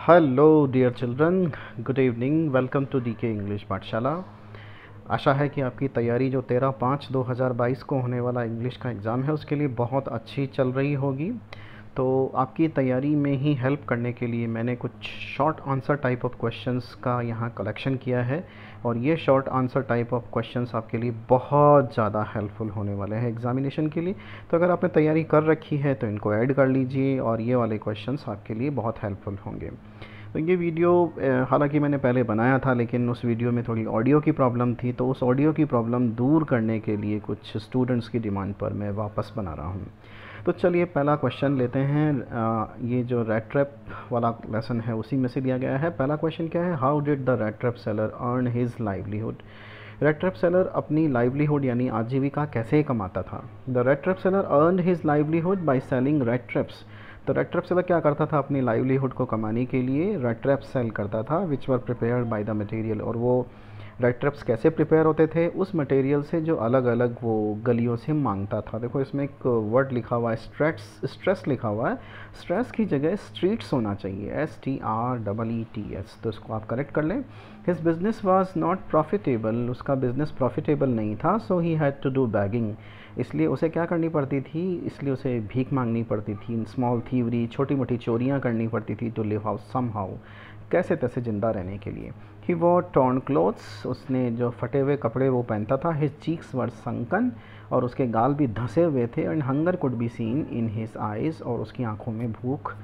Hello dear children, good evening. Welcome to D K English Pathshala. आशा है कि आपकी तैयारी जो 13/5/2022 को होने वाला इंग्लिश का एग्ज़ाम है उसके लिए बहुत अच्छी चल रही होगी। तो आपकी तैयारी में ही हेल्प करने के लिए मैंने कुछ short answer type of questions का यहाँ कलेक्शन किया है, और ये short answer type of questions आपके लिए बहुत ज़्यादा हेल्पफुल होने वाले हैं एग्जामिनेशन के लिए। तो अगर आपने तैयारी कर रखी है तो इनको ऐड कर लीजिए, और ये वाले क्वेश्चंस आपके लिए बहुत हेल्पफुल होंगे। तो ये वीडियो हालांकि मैंने पहले बनाया था, लेकिन उस वीडियो में थोड़ी ऑडियो की प्रॉब्लम थी, तो उस ऑडियो की प्रॉब्लम दूर करने के लिए कुछ स्टूडेंट्स की डिमांड पर मैं वापस बना रहा हूँ। तो चलिए पहला क्वेश्चन लेते हैं। ये जो रैट ट्रैप वाला लेसन है उसी में से दिया गया है। पहला क्वेश्चन क्या है? How did the rat trap seller earn his livelihood? Rat trap seller अपनी लाइवलीहुड यानी आजीविका कैसे कमाता था? The rat trap seller earned his livelihood by selling rat traps. तो रैट ट्रैप सेलर क्या करता था? अपनी लाइवलीहुड को कमाने के लिए रैट ट्रैप सेल करता था, which were prepared by the material. और वो रैट ट्रैप्स कैसे प्रिपेयर होते थे? उस मटेरियल से जो अलग अलग वो गलियों से मांगता था। देखो इसमें एक वर्ड लिखा हुआ है स्ट्रेस लिखा हुआ है। स्ट्रेस की जगह स्ट्रीट्स होना चाहिए, STREETS। तो इसको आप करेक्ट कर लें। His business was not profitable. उसका बिजनेस प्रॉफिटेबल नहीं था, so he had to do begging. इसलिए उसे क्या करनी पड़ती थी? इसलिए उसे भीख मांगनी पड़ती थी, स्मॉल थीवरी, छोटी मोटी चोरियाँ करनी पड़ती थी, to live how somehow, कैसे तैसे ज़िंदा रहने के लिए। He wore torn clothes. उसने जो फटे हुए कपड़े वो पहनता था। His cheeks were sunken. और उसके गाल भी धंसे हुए थे। And hunger could be seen in his eyes. और उसकी आंखों में भूख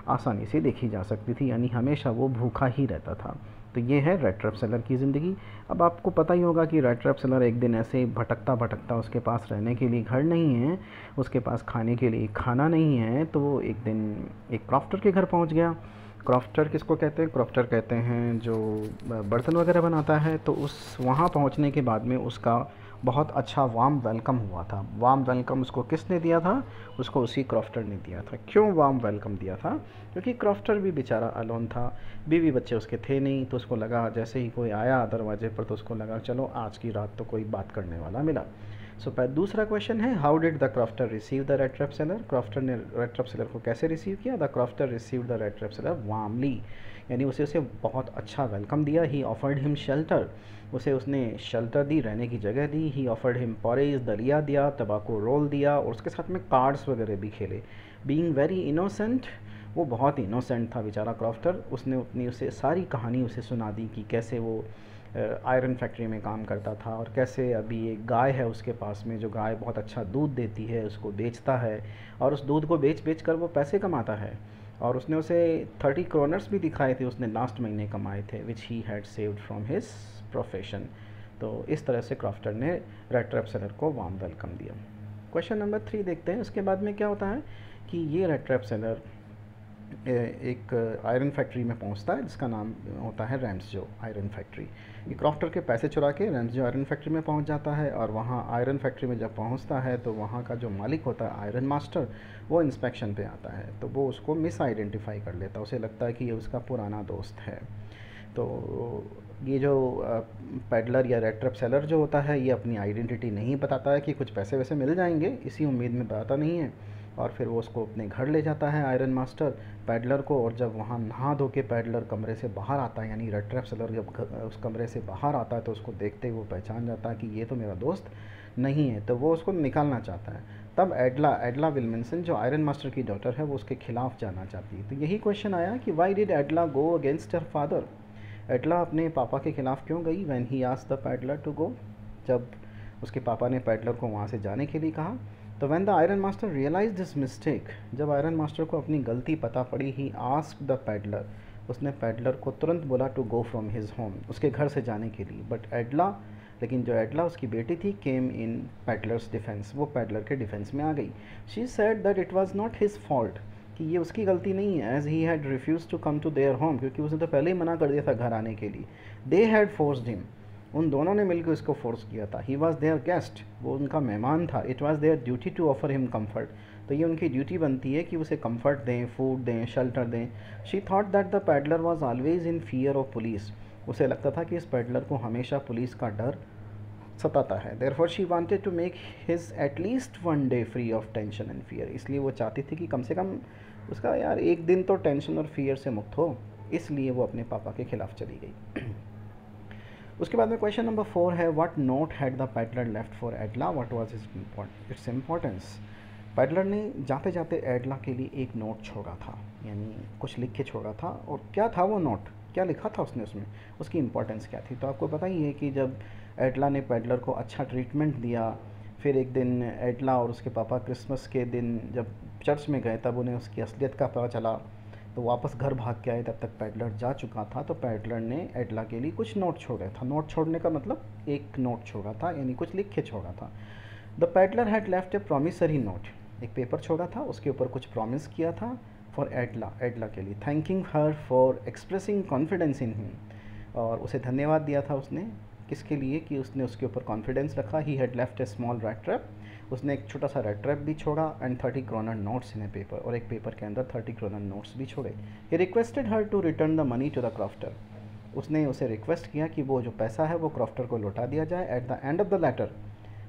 आसानी से देखी जा सकती थी, यानी हमेशा वो भूखा ही रहता था। तो ये है रैट ट्रैप सेलर की ज़िंदगी। अब आपको पता ही होगा कि रैट ट्रैप सेलर एक दिन ऐसे भटकता भटकता, उसके पास रहने के लिए घर नहीं है, उसके पास खाने के लिए खाना नहीं है, तो वो एक दिन एक क्रॉफ्टर के घर पहुंच गया। क्रॉफ्टर किसको कहते हैं? क्रॉफ्टर कहते हैं जो बर्तन वगैरह बनाता है। तो उस वहाँ पहुँचने के बाद में उसका बहुत अच्छा वार्म वेलकम हुआ था। वार्म वेलकम उसको किसने दिया था? उसको उसी क्रॉफ्टर ने दिया था। क्यों वार्म वेलकम दिया था? क्योंकि क्रॉफ्टर भी बेचारा अलोन था, बीवी बच्चे उसके थे नहीं। तो उसको लगा जैसे ही कोई आया दरवाजे पर, तो उसको लगा चलो आज की रात तो कोई बात करने वाला मिला। सो दूसरा क्वेश्चन है, how did the crofter receive the rat trap seller? Crofter ने रैट ट्रैप सेलर को कैसे रिसीव किया? The crofter receive the rat trap seller warmly, यानी उसे बहुत अच्छा वेलकम दिया। ही ऑफर्ड हिम शेल्टर। उसने शेल्टर दी, रहने की जगह दी। ही ऑफर्ड हिम पॉरेज, दलिया दिया, तंबाकू रोल दिया, और उसके साथ में कार्ड्स वगैरह भी खेले। बीइंग वेरी इनोसेंट, वो बहुत इनोसेंट था बेचारा क्रॉफ्टर। उसने अपनी उसे सारी कहानी उसे सुना दी कि कैसे वो आयरन फैक्ट्री में काम करता था, और कैसे अभी एक गाय है उसके पास में, जो गाय बहुत अच्छा दूध देती है, उसको बेचता है, और उस दूध को बेच बेच कर वो पैसे कमाता है। और उसने उसे 30 क्रोनर्स भी दिखाए थे, उसने लास्ट महीने कमाए थे, which he had saved from his profession. तो इस तरह से क्रॉफ्टर ने रैट ट्रैप सेलर को वार्म वेलकम दिया। क्वेश्चन नंबर 3 देखते हैं। उसके बाद में क्या होता है कि ये रैट ट्रैप सेलर एक आयरन फैक्ट्री में पहुंचता है, जिसका नाम होता है रैम्सजो आयरन फैक्ट्री। ये क्रॉफ्टर के पैसे चुरा के रैम्सजो आयरन फैक्ट्री में पहुंच जाता है, और वहाँ आयरन फैक्ट्री में जब पहुंचता है तो वहाँ का जो मालिक होता है आयरन मास्टर, वो इंस्पेक्शन पे आता है। तो वो उसको मिस आइडेंटिफाई कर लेता है, उसे लगता है कि ये उसका पुराना दोस्त है। तो ये जो पेडलर या रैट ट्रैप सेलर जो होता है, ये अपनी आइडेंटिटी नहीं बताता है कि कुछ पैसे वैसे मिल जाएंगे, इसी उम्मीद में बताता नहीं है। और फिर वो उसको अपने घर ले जाता है आयरन मास्टर पैडलर को। और जब वहाँ नहा धो के पैडलर कमरे से बाहर आता है, यानी रैट ट्रैप सेलर जब उस कमरे से बाहर आता है, तो उसको देखते ही वो पहचान जाता है कि ये तो मेरा दोस्त नहीं है। तो वो उसको निकालना चाहता है। तब एडला विल्मनसन, जो आयरन मास्टर की डॉटर है, वो उसके खिलाफ जाना चाहती है। तो यही क्वेश्चन आया कि why did Edla go against her father? Edla अपने पापा के खिलाफ क्यों गई? When he asked the peddler to go, जब उसके पापा ने पैडलर को वहाँ से जाने के लिए कहा। तो when the iron master realise this mistake, जब आयरन मास्टर को अपनी गलती पता पड़ी, ही आस्क्ड द पैडलर, उसने पैडलर को तुरंत बोला to go from his home, उसके घर से जाने के लिए। बट एडला, लेकिन जो एडला उसकी बेटी थी, केम इन पैडलर्स डिफेंस, वो पैडलर के डिफेंस में आ गई। She said that it was not his fault, कि ये उसकी गलती नहीं है, as he had refuse to come to their home, क्योंकि उसने तो पहले ही मना कर दिया था घर आने के लिए। दे हैड फोर्स्ड हिम, उन दोनों ने मिलकर उसको फोर्स किया था। ही वॉज देयर गेस्ट, वो उनका मेहमान था। It was their duty to offer him comfort, तो ये उनकी ड्यूटी बनती है कि उसे कम्फर्ट दें, फूड दें, शेल्टर दें। She thought that the peddler was always in fear of police, उसे लगता था कि इस पैडलर को हमेशा पुलिस का डर सताता है। Therefore she wanted to make his at least one day free of tension and fear, इसलिए वो चाहती थी कि कम से कम उसका यार एक दिन तो टेंशन और फियर से मुक्त हो। इसलिए वो अपने पापा के खिलाफ चली गई। उसके बाद में क्वेश्चन नंबर 4 है, what note had the peddler left for एडला, what was its importance. Peddler ने जाते जाते एडला के लिए एक नोट छोड़ा था, यानी कुछ लिख के छोड़ा था। और क्या था वो नोट, क्या लिखा था उसने उसमें, उसकी इम्पोर्टेंस क्या थी। तो आपको पता ही है कि जब एडला ने पैडलर को अच्छा ट्रीटमेंट दिया, फिर एक दिन एडला और उसके पापा क्रिसमस के दिन जब चर्च में गए तब उन्हें उसकी असलियत का पता चला, तो वापस घर भाग के आए, तब तक पैडलर जा चुका था। तो पैडलर ने एडला के लिए कुछ नोट छोड़ा था। नोट छोड़ने का मतलब एक नोट छोड़ा था, यानी कुछ लिख के छोड़ा था। The peddler had left A promissory note, एक पेपर छोड़ा था, उसके ऊपर कुछ प्रॉमिस किया था फॉर एडला, एडला के लिए, thanking her for expressing confidence in him, और उसे धन्यवाद दिया था उसने, किसके लिए, कि उसने उसके ऊपर कॉन्फिडेंस रखा। He had left A small red trap, उसने एक छोटा सा रेड ट्रैप भी छोड़ा, and 30 kroner notes in A paper, और एक पेपर के अंदर 30 kroner नोट्स भी छोड़े। He requested her to return the money to the crofter, उसने उसे रिक्वेस्ट किया कि वो जो पैसा है वो क्रॉफ्टर को लौटा दिया जाए। At the end of the letter,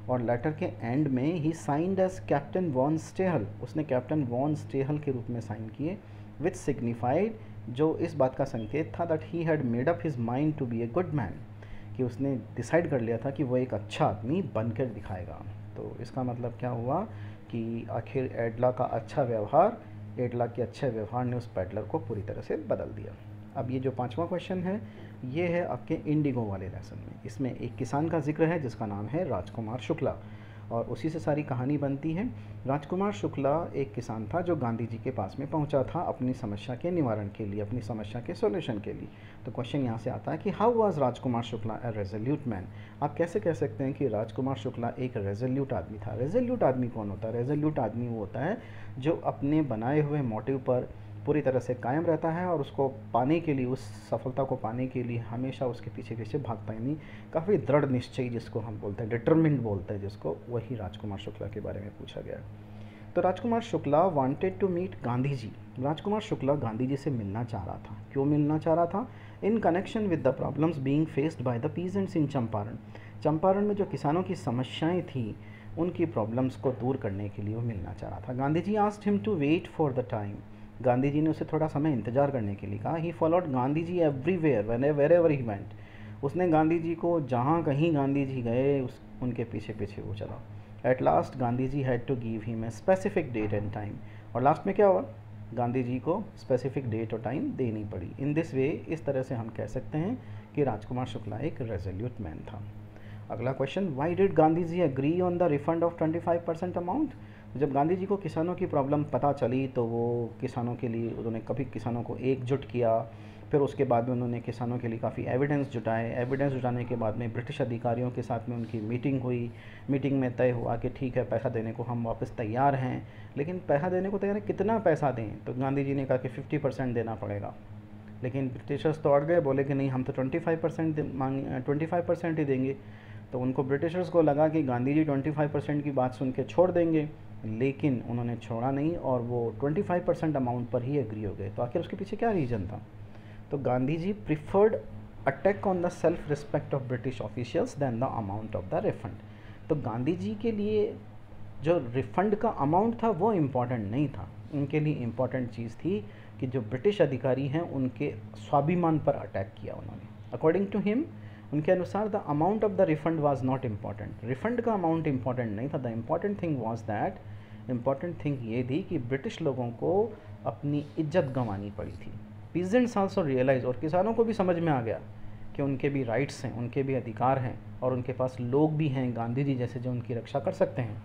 और लेटर के एंड में ही signed as Captain von Stahle, उसने कैप्टन वॉन स्टेहल के रूप में साइन किए, विच सिग्निफाइड, जो इस बात का संकेत था, that he had made up his mind to be a good man, कि उसने डिसाइड कर लिया था कि वो एक अच्छा आदमी बनकर दिखाएगा। तो इसका मतलब क्या हुआ कि आखिर एडला का अच्छा व्यवहार, एडला के अच्छे व्यवहार ने उस पैडलर को पूरी तरह से बदल दिया। अब ये जो 5वां क्वेश्चन है ये है आपके इंडिगो वाले लेसन में। इसमें एक किसान का जिक्र है जिसका नाम है राजकुमार शुक्ला, और उसी से सारी कहानी बनती है। राजकुमार शुक्ला एक किसान था जो गांधी जी के पास में पहुंचा था अपनी समस्या के निवारण के लिए, अपनी समस्या के सॉल्यूशन के लिए। तो क्वेश्चन यहाँ से आता है कि how was Rajkumar Shukla A resolute man. आप कैसे कह सकते हैं कि राजकुमार शुक्ला एक रेजोल्यूट आदमी था। रेजोल्यूट आदमी कौन होता है? रेजोल्यूट आदमी वो होता है जो अपने बनाए हुए मोटिव पर पूरी तरह से कायम रहता है और उसको पाने के लिए, उस सफलता को पाने के लिए हमेशा उसके पीछे पीछे भागता है, यानी काफ़ी दृढ़ निश्चयी जिसको हम बोलते हैं, डिटरमिन्ड बोलते हैं जिसको, वही राजकुमार शुक्ला के बारे में पूछा गया। तो Rajkumar Shukla wanted to meet Gandhi ji. Rajkumar Shukla Gandhi ji से मिलना चाह रहा था। क्यों मिलना चाह रहा था? In connection with the problems being faced by the peasants in Champaran. Champaran में जो किसानों की समस्याएं थी उनकी प्रॉब्लम्स को दूर करने के लिए वो मिलना चाह रहा था। Gandhi ji asked him to wait for the time. Gandhi ji ने उसे थोड़ा समय इंतजार करने के लिए कहा। He followed Gandhi ji everywhere wherever he went. उसने गांधी जी को जहाँ कहीं गांधी जी गए उनके पीछे पीछे वो चला। At last Gandhi ji had to give him a specific date and time. और लास्ट में क्या हुआ? गांधी जी को स्पेसिफिक डेट और टाइम देनी पड़ी। इन दिस वे, इस तरह से हम कह सकते हैं कि राजकुमार शुक्ला एक रेजोल्यूट मैन था। अगला question, why did Gandhi ji agree on the refund of 25% amount. जब गांधी जी को किसानों की प्रॉब्लम पता चली तो वो किसानों के लिए, उन्होंने कभी किसानों को एकजुट किया। फिर उसके बाद में उन्होंने किसानों के लिए काफ़ी एविडेंस जुटाए। एविडेंस जुटाने के बाद में ब्रिटिश अधिकारियों के साथ में उनकी मीटिंग हुई। मीटिंग में तय हुआ कि ठीक है, पैसा देने को हम वापस तैयार हैं, लेकिन पैसा देने को तैयार है, कितना पैसा दें? तो गांधी जी ने कहा कि 50% देना पड़ेगा। लेकिन ब्रिटिशर्स तो अड़ गए, बोले कि नहीं, हम तो 25% ही देंगे। तो उनको, ब्रिटिशर्स को लगा कि गांधी जी 25% की बात सुन के छोड़ देंगे, लेकिन उन्होंने छोड़ा नहीं और वो 25% अमाउंट पर ही एग्री हो गए। तो आखिर उसके पीछे क्या रीज़न था? तो Gandhi ji preferred attack on the self respect of British officials than the amount of the refund. तो गांधी जी के लिए जो रिफंड का अमाउंट था वो इम्पॉर्टेंट नहीं था। उनके लिए इम्पॉर्टेंट चीज़ थी कि जो ब्रिटिश अधिकारी हैं उनके स्वाभिमान पर अटैक किया उन्होंने। अकॉर्डिंग टू हिम, उनके अनुसार the amount of the refund was not important. Refund का अमाउंट इम्पॉर्टेंट नहीं था। The important thing was that, important thing ये थी कि ब्रिटिश लोगों को अपनी इज्जत गंवानी पड़ी थी। पीजेंट्स आल्सो रियलाइज, और किसानों को भी समझ में आ गया कि उनके भी राइट्स हैं, उनके भी अधिकार हैं, और उनके पास लोग भी हैं गांधी जी जैसे जो उनकी रक्षा कर सकते हैं।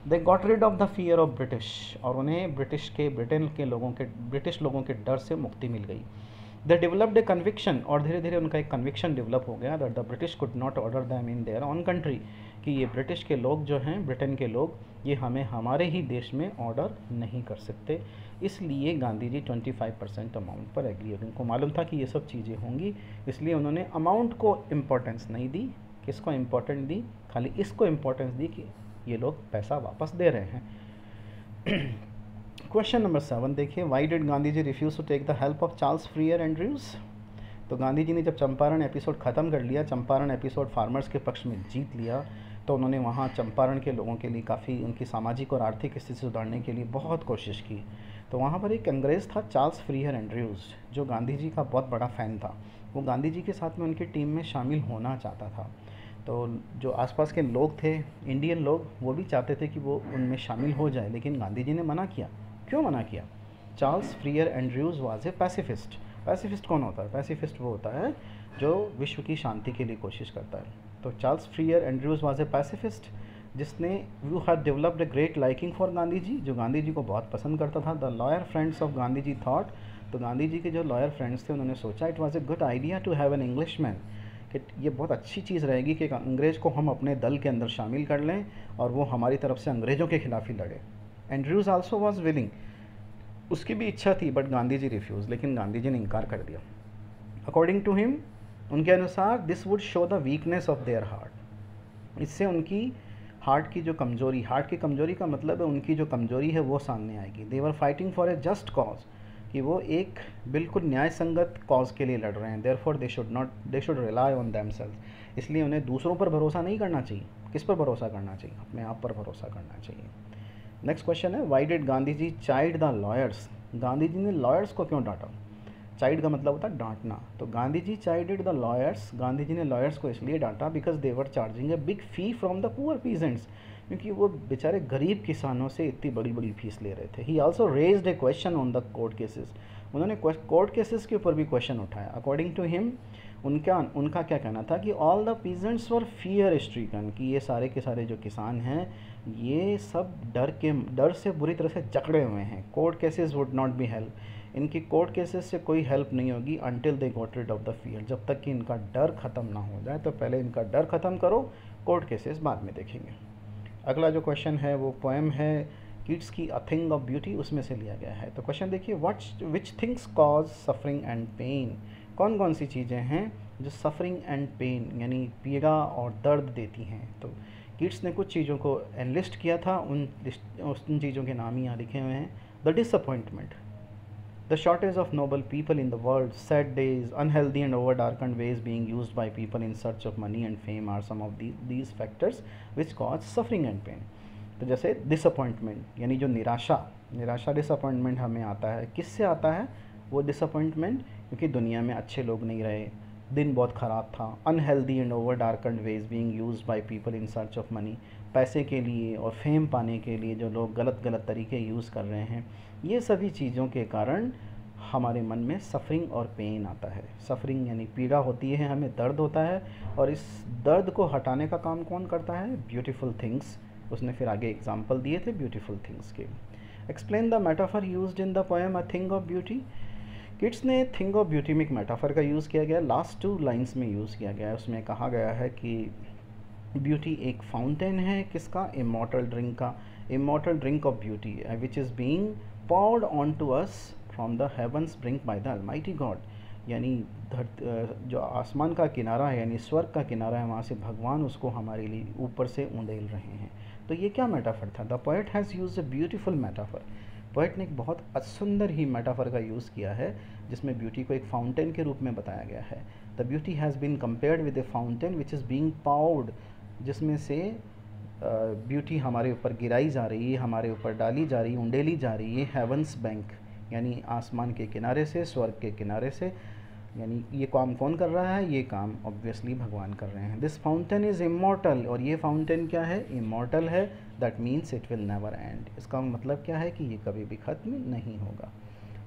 They got rid of the fear of British, और उन्हें ब्रिटिश लोगों के डर से मुक्ति मिल गई। दे डेवलप्ड ए कन्विक्शन, और धीरे धीरे उनका एक कन्विक्शन डेवलप हो गया that the British could not order them in their on country, कि ये ब्रिटिश के लोग जो हैं, ब्रिटेन के लोग, ये हमें हमारे ही देश में ऑर्डर नहीं कर सकते। इसलिए गांधी जी 25% अमाउंट पर एग्री हो गए। उनको मालूम था कि ये सब चीज़ें होंगी, इसलिए उन्होंने अमाउंट को इम्पोर्टेंस नहीं दी। किसको इम्पोर्टेंस दी? खाली इसको इम्पोर्टेंस दी कि ये लोग पैसा वापस दे रहे हैं। क्वेश्चन नंबर 7 देखिए, why did Gandhi ji refuse to take the help of Charles Freer Andrews. तो गांधी जी ने जब चंपारण एपिसोड ख़त्म कर लिया, चंपारण एपिसोड फार्मर्स के पक्ष में जीत लिया, तो उन्होंने वहाँ चंपारण के लोगों के लिए काफ़ी उनकी सामाजिक और आर्थिक स्थिति सुधारने के लिए बहुत कोशिश की। तो वहाँ पर एक अंग्रेज़ था चार्ल्स फ्रीयर एंड्रयूज़, जो गांधी जी का बहुत बड़ा फ़ैन था। वो गांधी जी के साथ में उनकी टीम में शामिल होना चाहता था। तो जो आसपास के लोग थे, इंडियन लोग, वो भी चाहते थे कि वो उनमें शामिल हो जाए, लेकिन गांधी जी ने मना किया। क्यों मना किया? Charles Freer Andrews was a pacifist. Pacifist कौन होता है? पैसिफिस्ट वो होता है जो विश्व की शांति के लिए कोशिश करता है। तो Charles Freer Andrews was a pacifist, जिसने you have developed a great liking for Gandhi ji, जो गांधी जी को बहुत पसंद करता था। The lawyer friends of Gandhi ji thought, तो गांधी जी के जो लॉयर फ्रेंड्स थे उन्होंने सोचा it was a good idea to have an Englishman, कि ये बहुत अच्छी चीज़ रहेगी कि एक अंग्रेज़ को हम अपने दल के अंदर शामिल कर लें और वो हमारी तरफ से अंग्रेज़ों के खिलाफ ही लड़े। एंड्रयूज़ आल्सो वाज विलिंग, उसकी भी इच्छा थी, बट गांधी जी रिफ्यूज़, लेकिन गांधी जी ने इनकार कर दिया। अकॉर्डिंग टू हिम, उनके अनुसार this would show the weakness of their heart, इससे उनकी हार्ट की जो कमज़ोरी, हार्ट की कमज़ोरी का मतलब है उनकी जो कमज़ोरी है वो सामने आएगी। They were fighting for a just cause, कि वो एक बिल्कुल न्याय संगत कॉज के लिए लड़ रहे हैं। Therefore they should rely on themselves, इसलिए उन्हें दूसरों पर भरोसा नहीं करना चाहिए। किस पर भरोसा करना चाहिए? अपने आप पर भरोसा करना चाहिए। नेक्स्ट क्वेश्चन है, why did Gandhi ji chide the lawyers? Gandhi ji ने लॉयर्स को क्यों डांटा? चाइड का मतलब होता है डांटना। तो गांधी जी चाइडेड द लॉयर्स, गांधी जी ने लॉयर्स को इसलिए डांटा because they were charging a big fee from the poor peasants, क्योंकि वो बेचारे गरीब किसानों से इतनी बड़ी बड़ी फीस ले रहे थे। ही also raised A question on the court cases, उन्होंने कोर्ट केसेस के ऊपर भी क्वेश्चन उठाया। अकॉर्डिंग टू हिम, उनका क्या कहना था कि all the peasants were fear stricken, कि ये सारे के सारे जो किसान हैं ये सब डर से बुरी तरह से जकड़े हुए हैं। Court cases would not be help, इनकी कोर्ट केसेस से कोई हेल्प नहीं होगी until they got rid of the fear, जब तक कि इनका डर ख़त्म ना हो जाए। तो पहले इनका डर ख़त्म करो, कोर्ट केसेस बाद में देखेंगे। अगला जो क्वेश्चन है वो पोएम है किट्स की अ थिंग ऑफ ब्यूटी, उसमें से लिया गया है। तो क्वेश्चन देखिए, which things cause suffering and pain? कौन कौन सी चीज़ें हैं जो सफरिंग एंड पेन यानी पीड़ा और दर्द देती हैं? तो किट्स ने कुछ चीज़ों को एनलिस्ट किया था, उन चीज़ों के नाम ही यहाँ लिखे हुए हैं। The disappointment, the shortage of noble people in the world, sad days, unhealthy and over-darkened ways being used by people in search of money and fame are some of these factors which cause suffering and pain. तो जैसे disappointment यानी जो निराशा disappointment हमें आता है, किससे आता है वो डिसअपॉइंटमेंट? क्योंकि दुनिया में अच्छे लोग नहीं रहे, दिन बहुत ख़राब था। Unhealthy and over darkened ways being used by people in search of money, पैसे के लिए और फेम पाने के लिए जो लोग गलत तरीके यूज़ कर रहे हैं, ये सभी चीज़ों के कारण हमारे मन में सफरिंग और पेन आता है। सफरिंग यानी पीड़ा होती है, हमें दर्द होता है, और इस दर्द को हटाने का काम कौन करता है? Beautiful things. उसने फिर आगे एग्जाम्पल दिए थे ब्यूटीफुल थिंग्स के। Explain the metaphor used in the poem a thing of beauty. Keats ने थिंग ऑफ ब्यूटी में एक मेटाफर का यूज़ किया गया, लास्ट 2 लाइन्स में यूज़ किया गया है। उसमें कहा गया है कि ब्यूटी एक फाउंटेन है, किसका? इमॉर्टल ड्रिंक का। Immortal drink of beauty which is being poured onto us from the heavens brink by the almighty God, यानी जो आसमान का किनारा है यानी स्वर्ग का किनारा है, वहाँ से भगवान उसको हमारे लिए ऊपर से उंडेल रहे हैं। तो ये क्या मेटाफर था? The poet has used a beautiful metaphor. Poet ने एक बहुत सुंदर ही मेटाफर का यूज़ किया है, जिसमें ब्यूटी को एक फाउंटेन के रूप में बताया गया है। The beauty has been compared with a fountain which is being poured, जिसमें से ब्यूटी हमारे ऊपर गिराई जा रही है, हमारे ऊपर डाली जा रही है, उंडेली जा रही है हेवंस बैंक, यानी आसमान के किनारे से, स्वर्ग के किनारे से। यानी ये काम कौन कर रहा है? ये काम ऑब्वियसली भगवान कर रहे हैं। दिस फाउंटेन इज़ इमॉर्टल, और ये फाउंटेन क्या है? इमॉर्टल है। That means it will never and, इसका मतलब क्या है कि ये कभी भी ख़त्म नहीं होगा।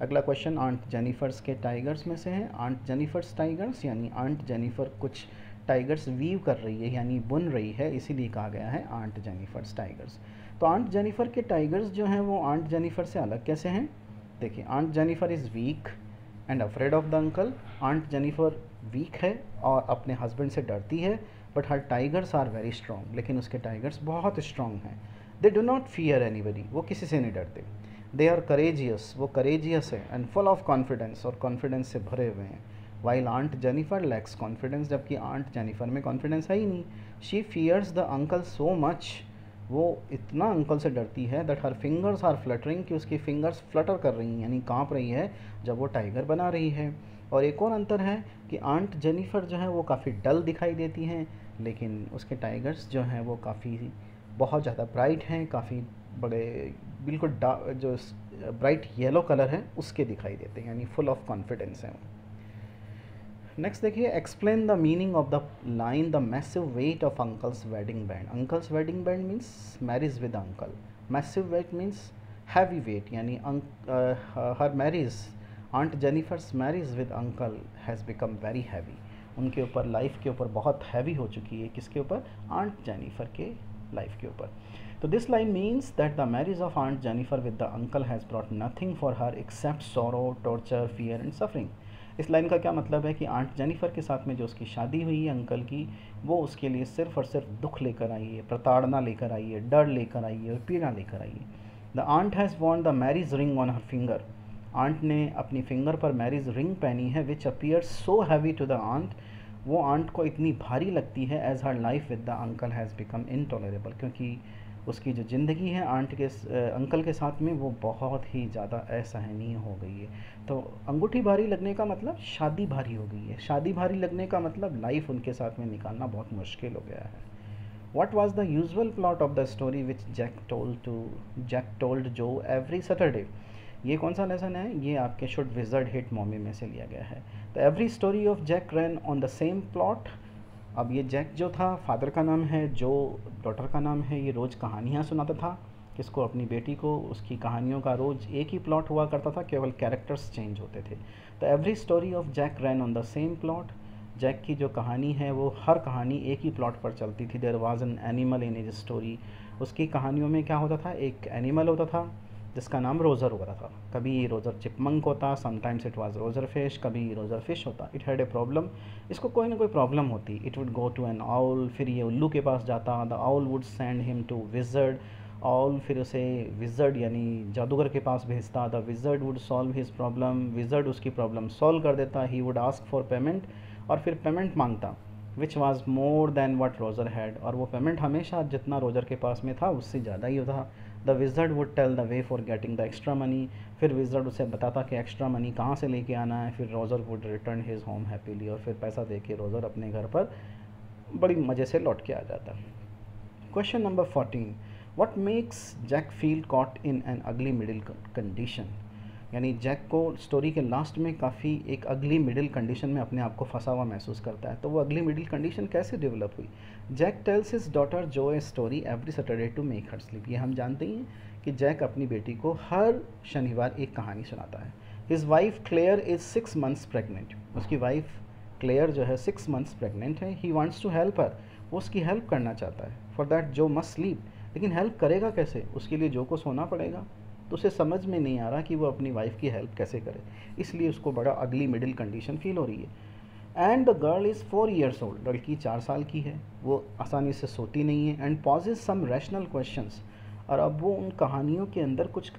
अगला क्वेश्चन आंट जेनिफर्स के टाइगर्स में से है। आंट जेनिफर्स टाइगर्स यानी आंट जेनिफर कुछ टाइगर्स वीव कर रही है यानी बुन रही है, इसीलिए कहा गया है आंट जेनिफर्स टाइगर्स। तो आंट जेनिफर के टाइगर्स जो हैं वो आंट जेनिफर से अलग कैसे हैं? देखिए, aunt Jennifer is weak and afraid of the uncle. Aunt Jennifer weak है और अपने हस्बैंड से डरती है, but her tigers are very strong, लेकिन उसके टाइगर्स बहुत स्ट्रॉन्ग हैं। They do not fear anybody, वो किसी से नहीं डरते। दे आर करेजियस, वो करेजियस है, एंड फुल ऑफ कॉन्फिडेंस, और कॉन्फिडेंस से भरे हुए हैं। While aunt Jennifer lacks confidence, जबकि आंट जेनिफर में कॉन्फिडेंस है ही नहीं। She fears the uncle so much, वो इतना अंकल से डरती है that her fingers are fluttering, कि उसकी फिंगर्स फ्लटर कर रही हैं यानी काँप रही है जब वो टाइगर बना रही है। और एक और अंतर है कि आंट जेनिफर जो है वो काफ़ी डल दिखाई देती हैं, लेकिन उसके टाइगर्स जो हैं वो काफ़ी बहुत ज़्यादा ब्राइट हैं, काफ़ी बड़े बिल्कुल जो ब्राइट येलो कलर है उसके दिखाई देते हैं, यानी फुल ऑफ कॉन्फिडेंस हैं। नेक्स्ट देखिए, explain the meaning of the line the massive weight of uncle's wedding band. Uncle's wedding band means marriage with uncle, massive weight means heavy weight, यानी her marriage, aunt Jennifer's marriage with uncle has become very heavy. उनके ऊपर, life के ऊपर बहुत heavy हो चुकी है। किसके ऊपर? आंट जेनिफर के लाइफ के ऊपर। तो this line means that the marriage of aunt Jennifer with the uncle has brought nothing for her except sorrow, torture, fear and suffering. इस लाइन का क्या मतलब है कि आंट जेनिफर के साथ में जो उसकी शादी हुई है अंकल की, वो उसके लिए सिर्फ और सिर्फ दुख लेकर आई है, प्रताड़ना लेकर आई है, डर लेकर आई है और पीड़ा लेकर आई है। The aunt has worn the marriage ring on her finger. Aunt ने अपनी फिंगर पर मैरिज रिंग पहनी है, which appear so heavy to the aunt, वो आंट को इतनी भारी लगती है, as her life with the uncle has become intolerable, क्योंकि उसकी जो ज़िंदगी है आंट के अंकल के साथ में वो बहुत ही ज़्यादा असहनीय हो गई है। तो अंगूठी भारी लगने का मतलब शादी भारी हो गई है, शादी भारी लगने का मतलब लाइफ उनके साथ में निकालना बहुत मुश्किल हो गया है। What was the usual plot of the story which Jack told Joe every Saturday? ये कौन सा लेसन है? ये आपके शुड विजर्ड हिट मॉमी में से लिया गया है। तो every story of Jack run on the same plot. अब ये जैक जो था, फादर का नाम है, जो डॉटर का नाम है, ये रोज़ कहानियाँ सुनाता था किसको? अपनी बेटी को। उसकी कहानियों का रोज़ एक ही प्लॉट हुआ करता था, केवल कैरेक्टर्स चेंज होते थे। तो every story of Jack run on the same plot. Jack की जो कहानी है वो हर कहानी एक ही प्लॉट पर चलती थी। There was an animal in his story. उसकी कहानियों में क्या होता था? एक एनिमल होता था जिसका नाम रोज़र होता था। कभी रोज़र चिपमंक होता, sometimes it was Roger fish, कभी रोज़र फिश होता। इट हैड ए प्रॉब्लम, इसको कोई ना कोई प्रॉब्लम होती। It would go to an owl, फिर ये उल्लू के पास जाता। The owl would send him to wizard. Owl फिर उसे विजर्ड यानी जादूगर के पास भेजता। The wizard would solve his problem, wizard उसकी प्रॉब्लम सॉल्व कर देता। He would ask for payment, और फिर पेमेंट मांगता, which was more than what रोज़र had, और वो पेमेंट हमेशा जितना रोज़र के पास में था उससे ज़्यादा ही होता। The wizard would tell the way for getting the extra money, फिर विजर्ड उसे बताता कि एक्स्ट्रा मनी कहाँ से लेके आना है। फिर रोज़र would return his home happily, और फिर पैसा दे के रोज़र अपने घर पर बड़ी मज़े से लौट के आ जाता। Question number 14, what makes Jack feel caught in an ugly middle condition. यानी जैक को स्टोरी के लास्ट में काफ़ी एक अगली मिडिल कंडीशन में अपने आप को फंसा हुआ महसूस करता है। तो वो अगली मिडिल कंडीशन कैसे डेवलप हुई? Jack tells his daughter Jo a story every Saturday to make her sleep. ये हम जानते ही हैं कि जैक अपनी बेटी को हर शनिवार एक कहानी सुनाता है। His wife Claire is 6 months pregnant. उसकी वाइफ क्लेयर जो है 6 months प्रेगनेंट है। He wants to help her, वो उसकी हेल्प करना चाहता है। For that Jo must sleep, लेकिन हेल्प करेगा कैसे? उसके लिए जो को सोना पड़ेगा। तो उसे समझ में नहीं आ रहा कि वो अपनी वाइफ की हेल्प कैसे करे, इसलिए उसको बड़ा अगली मिडिल कंडीशन फील हो रही है। And the girl is 4 years old. लड़की 4 साल की है, वो आसानी से सोती नहीं है। And poses some rational questions, और अब वो उन कहानियों के अंदर कुछ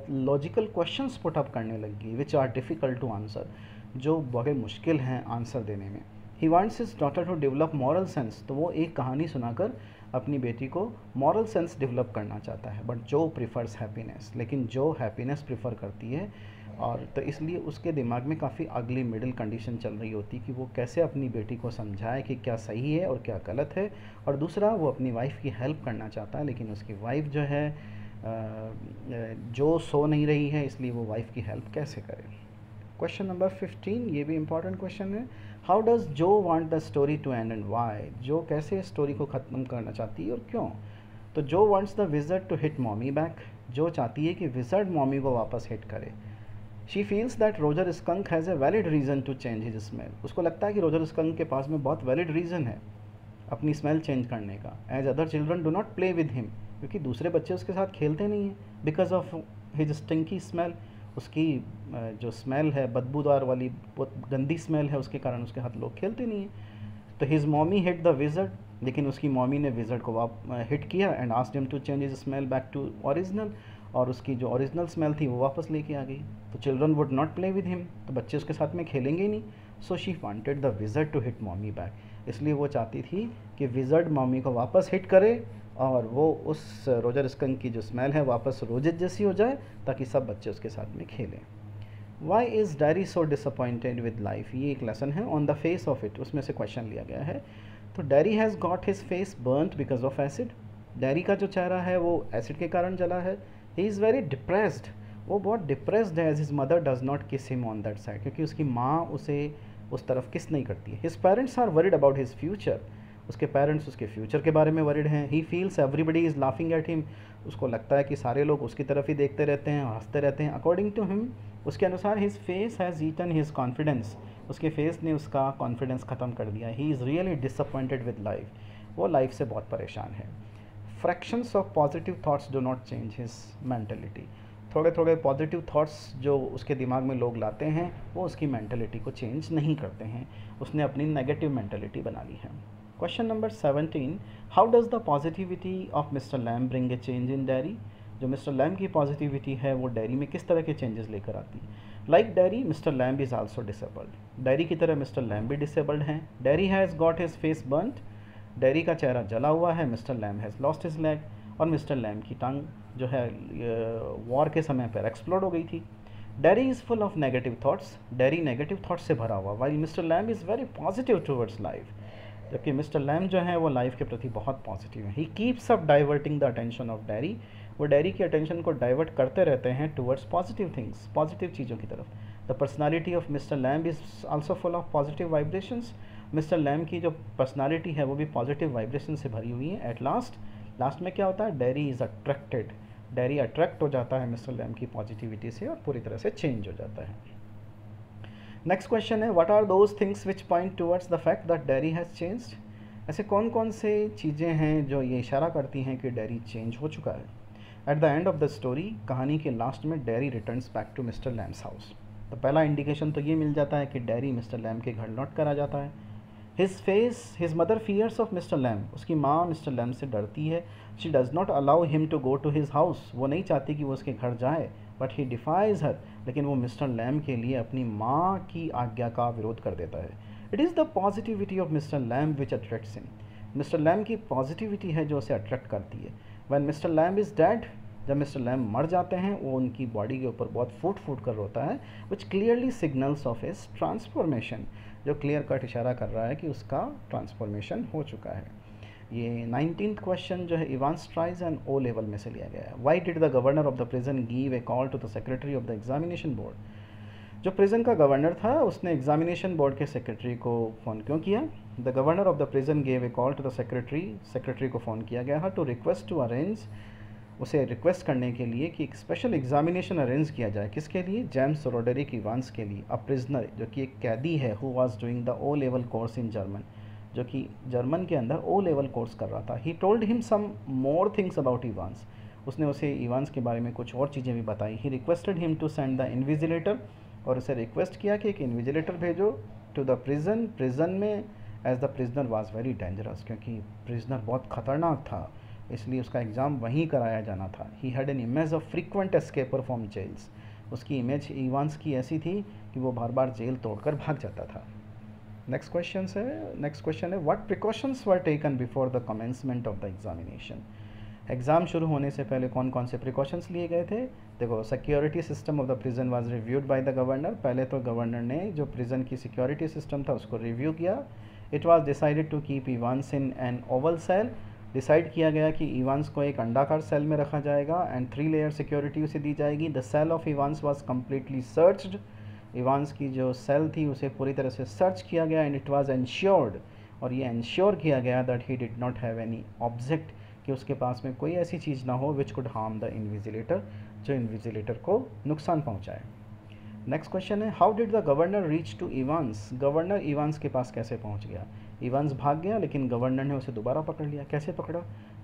लॉजिकल क्वेश्चंस पुट अप करने लगी, which are difficult to answer, जो बड़े मुश्किल हैं आंसर देने में। He wants his daughter to develop moral sense, तो वो एक कहानी सुनाकर अपनी बेटी को मॉरल सेंस डेवलप करना चाहता है। बट जो प्रिफर्स हैप्पीनेस, लेकिन जो हैप्पीनेस प्रिफर करती है, और तो इसलिए उसके दिमाग में काफ़ी अगली मिडिल कंडीशन चल रही होती कि वो कैसे अपनी बेटी को समझाए कि क्या सही है और क्या गलत है। और दूसरा, वो अपनी वाइफ की हेल्प करना चाहता है, लेकिन उसकी वाइफ जो है जो सो नहीं रही है, इसलिए वो वाइफ की हेल्प कैसे करे। क्वेश्चन नंबर 15, ये भी इंपॉर्टेंट क्वेश्चन है। How does Jo want the story to end and why. Jo कैसे स्टोरी को ख़त्म करना चाहती है और क्यों? तो Jo wants the wizard to hit mommy back. जो चाहती है कि विजर्ड मॉमी को वापस हिट करे। She feels that Roger skunk has a valid reason to change his smell. उसको लगता है कि रोजर स्कंक के पास में बहुत वैलिड रीज़न है अपनी स्मेल चेंज करने का। As other children do not play with him, क्योंकि दूसरे बच्चे उसके साथ खेलते नहीं हैं। Because of his stinky smell, उसकी जो स्मेल है बदबूदार वाली, बहुत गंदी स्मेल है, उसके कारण उसके हाथ लोग खेलते नहीं हैं। तो his mommy hit the wizard, लेकिन उसकी मॉमी ने विजर्ड को हिट किया and asked him to change his smell back to original, और उसकी जो ओरिजिनल स्मेल थी वो वापस लेके आ गई। तो children would not play with him, तो बच्चे उसके साथ में खेलेंगे ही नहीं। So she wanted the wizard to hit mommy back, इसलिए वो चाहती थी कि विजर्ड मॉमी को वापस हिट करे और वो उस रोजर स्कंक की जो स्मेल है वापस रोजेज जैसी हो जाए, ताकि सब बच्चे उसके साथ में खेलें। Why is Derry so disappointed with life, ये एक लेसन है। On the face of it, उसमें से क्वेश्चन लिया गया है। तो Derry has got his face burned because of acid. Derry का जो चेहरा है वो एसिड के कारण जला है। ही इज़ वेरी डिप्रेस्ड, वो बहुत डिप्रेस्ड है as his mother does not kiss him on that side, क्योंकि उसकी माँ उसे उस तरफ किस नहीं करती है। His parents are worried about his future, उसके पेरेंट्स उसके फ्यूचर के बारे में वरिड हैं। He feels everybody is laughing at him, उसको लगता है कि सारे लोग उसकी तरफ ही देखते रहते हैं, हंसते रहते हैं। अकॉर्डिंग टू हिम, उसके अनुसार, his face has eaten his confidence, उसके फेस ने उसका कॉन्फिडेंस ख़त्म कर दिया। He is really disappointed with life, वो लाइफ से बहुत परेशान है। Fractions of positive thoughts do not change his mentality, थोड़े थोड़े पॉजिटिव थाट्स जो उसके दिमाग में लोग लाते हैं वो उसकी मेंटलिटी को चेंज नहीं करते हैं, उसने अपनी नेगेटिव मेंटलिटी बना ली है। Question number 17, how does the positivity of Mister Lamb bring a change in Derry, जो मिस्टर लैम की पॉजिटिविटी है वो डैरी में किस तरह के चेंजेस लेकर आती है। Like Derry, Mister Lamb is also disabled, Derry की तरह मिस्टर लैम भी डिसेबल्ड हैं। Derry has got his face burnt, Derry का चेहरा जला हुआ है। Mister Lamb has lost his leg, और मिस्टर लैम की टंग जो है वॉर के समय पर एक्सप्लोड हो गई थी। Derry is full of negative thoughts, Derry negative thoughts से भरा हुआ, while Mister Lamb is very positive towards life, जबकि मिस्टर लैम जो है वो लाइफ के प्रति बहुत पॉजिटिव है। He keeps up diverting the attention of Derry, वो डैरी की अटेंशन को डाइवर्ट करते रहते हैं टूवर्ड्स पॉजिटिव थिंग्स, पॉजिटिव चीज़ों की तरफ। The personality of Mister Lamb is also full of positive vibrations, Mister Lamb की जो पर्सनालिटी है वो भी पॉजिटिव वाइब्रेशन से भरी हुई है। एट लास्ट में क्या होता है, dairy is attracted, dairy attract हो जाता है मिस्टर लैम की पॉजिटिविटी से और पूरी तरह से चेंज हो जाता है। नेक्स्ट क्वेश्चन है, what are those things which point towards the fact that Derry has changed, ऐसे कौन कौन से चीज़ें हैं जो ये इशारा करती हैं कि डैरी चेंज हो चुका है। At the end of the story, कहानी के लास्ट में Derry returns back to Mister Lamb's house, तो पहला इंडिकेशन तो ये मिल जाता है कि डैरी मिस्टर लैम के घर लौट कर आ जाता है। His mother fears of Mister Lamb, उसकी माँ मिस्टर लैम से डरती है। She does not allow him to go to his house, वो नहीं चाहती कि वो उसके घर जाए, बट ही डिफाइज हर, लेकिन वो मिस्टर लैम के लिए अपनी माँ की आज्ञा का विरोध कर देता है। It is the positivity of Mister Lamb which attracts him, Mister Lamb की पॉजिटिविटी है जो उसे अट्रैक्ट करती है। When Mister Lamb is dead, जब मिस्टर लैम मर जाते हैं, वो उनकी बॉडी के ऊपर बहुत फूट कर रोता है, विच clearly signals of his transformation, जो क्लियर कट इशारा कर रहा है कि उसका ट्रांसफॉर्मेशन हो चुका है। ये 19th क्वेश्चन जो है Evans tries an O level में से लिया गया है। Why did the governor of the prison give a call to the secretary of the examination board, जो प्रिजन का गवर्नर था उसने एग्जामिनेशन बोर्ड के सेक्रेटरी को फ़ोन क्यों किया। The governor of the prison gave a call to the secretary को phone किया गया था टू रिक्वेस्ट टू अरेंज, उसे रिक्वेस्ट करने के लिए कि एक स्पेशल एग्जामिनेशन अरेंज किया जाए, किसके लिए, जेम्स रोडेरिक इवांस के लिए, अ प्रिजनर जो कि एक कैदी है, who was doing the O level course in German, जो कि जर्मन के अंदर ओ लेवल कोर्स कर रहा था। He told him some more things about Evans, उसने उसे इवांस के बारे में कुछ और चीज़ें भी बताई। He requested him to send the invigilator, और उसे रिक्वेस्ट किया कि एक इन्विजिलेटर भेजो टू द प्रिजन में, as the prisoner was very dangerous, क्योंकि प्रिजनर बहुत ख़तरनाक था, इसलिए उसका एग्ज़ाम वहीं कराया जाना था। He had an image of frequent escaper from jails, उसकी इमेज इवांस की ऐसी थी कि वो बार बार जेल तोड़कर भाग जाता था। नेक्स्ट क्वेश्चन है what precautions were taken before the commencement of the examination, exam शुरू होने से पहले कौन कौन से प्रिकॉशंस लिए गए थे। देखो, security system of the prison was reviewed by the governor, पहले तो गवर्नर ने जो प्रिजन की सिक्योरिटी सिस्टम था उसको रिव्यू किया। It was decided to keep Evans in an oval cell, decide किया गया कि इवांस को एक अंडाकार सेल में रखा जाएगा एंड 3 लेयर सिक्योरिटी उसे दी जाएगी। The cell of Evans was completely searched, Evans की जो सेल थी उसे पूरी तरह से सर्च किया गया एंड इट वाज एंश्योर्ड, और ये एंश्योर किया गया that he did not have any object, कि उसके पास में कोई ऐसी चीज़ ना हो which could harm the invigilator, जो इन्विजिलेटर को नुकसान पहुंचाए। नेक्स्ट क्वेश्चन है how did the governor reach to Evans, governor Evans के पास कैसे पहुंच गया। इवांस भाग गया लेकिन गवर्नर ने उसे दोबारा पकड़ लिया, कैसे पकड़ा।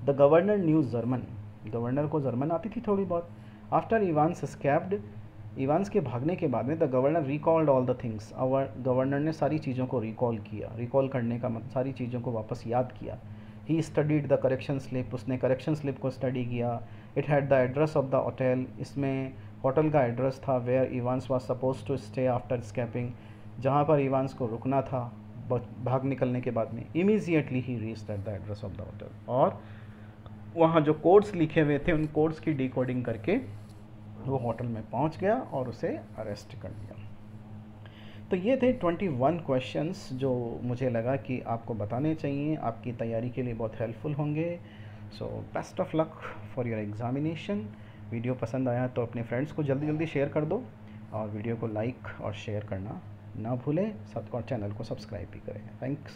The governor new German, governor को जर्मन आती थी थोड़ी बहुत। आफ्टर इवांस एस्केप्ड, इवांस के भागने के बाद में the governor recalled all the things, और गवर्नर ने सारी चीज़ों को रिकॉल किया, रिकॉल करने का मतलब सारी चीज़ों को वापस याद किया। He studied the correction slip, उसने करेक्शन स्लिप को स्टडी किया। It had the address of the hotel, इसमें होटल का एड्रेस था where Evans was suppose to stay after escaping, जहाँ पर इवांस को रुकना था भाग निकलने के बाद में। Immediately he reached at the address of the hotel, और वहाँ जो कोड्स लिखे हुए थे उन कोड्स की डिकोडिंग करके वो होटल में पहुँच गया और उसे अरेस्ट कर लिया। तो ये थे 21 क्वेश्चंस जो मुझे लगा कि आपको बताने चाहिए, आपकी तैयारी के लिए बहुत हेल्पफुल होंगे। So best of luck for your examination video पसंद आया तो अपने फ्रेंड्स को जल्दी जल्दी शेयर कर दो, और वीडियो को लाइक और शेयर करना ना भूलें। सब और चैनल को सब्सक्राइब भी करें। थैंक्स।